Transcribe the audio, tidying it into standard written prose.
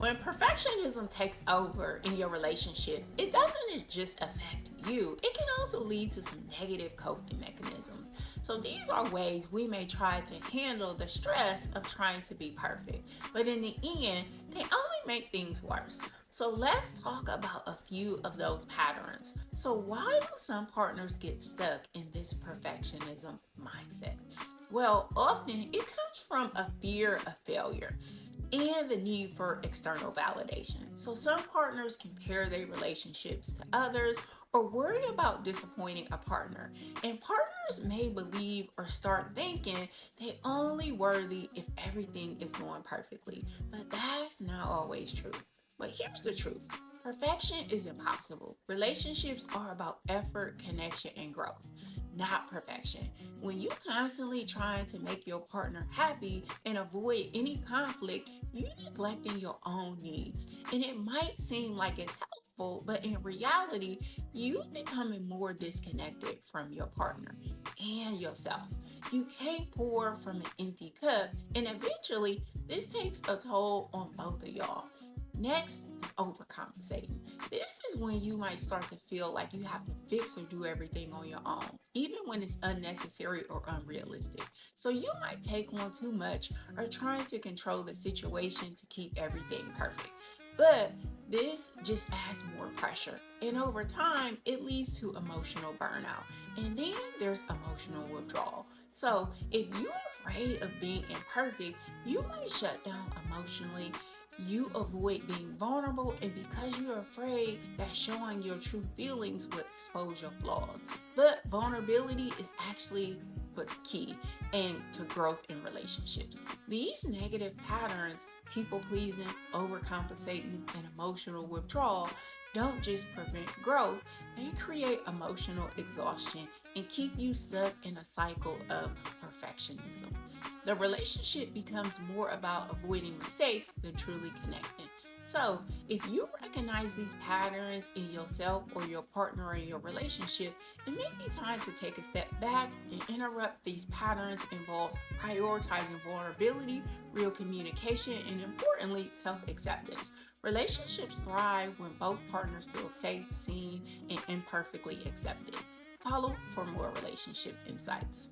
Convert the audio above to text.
When perfectionism takes over in your relationship, it doesn't just affect you, it can also lead to some negative coping mechanisms. So, these are ways we may try to handle the stress of trying to be perfect, but in the end, they only make things worse. So, let's talk about a few of those patterns. So, why do some partners get stuck in this perfectionism mindset? Well, often it comes from a fear of failure and the need for external validation. So, some partners compare their relationships to others or worry about disappointing a partner. And partners may believe or start thinking they only worthy if everything is going perfectly. But that's not always true. But here's the truth. Perfection is impossible. Relationships are about effort, connection, and growth, not perfection. When you constantly trying to make your partner happy and avoid any conflict, you neglecting your own needs. And it might seem like it's helpful, but in reality, you becoming more disconnected from your partner and yourself. You can't pour from an empty cup, and eventually, this takes a toll on both of y'all. Next is overcompensating. This is when you might start to feel like you have to fix or do everything on your own, even when it's unnecessary or unrealistic. So you might take on too much or trying to control the situation to keep everything perfect. But this just adds more pressure. And over time, it leads to emotional burnout. And then there's emotional withdrawal. So if you're afraid of being imperfect, you might shut down emotionally, you avoid being vulnerable, and because you're afraid that showing your true feelings would expose your flaws. But vulnerability is actually what's key and to growth in relationships. These negative patterns, people pleasing, overcompensating, and emotional withdrawal, don't just prevent growth, they create emotional exhaustion and keep you stuck in a cycle of perfectionism. The relationship becomes more about avoiding mistakes than truly connecting. So, if you recognize these patterns in yourself or your partner or in your relationship, it may be time to take a step back and interrupt these patterns involves prioritizing vulnerability, real communication, and importantly, self-acceptance. Relationships thrive when both partners feel safe, seen, and imperfectly accepted. Follow for more relationship insights.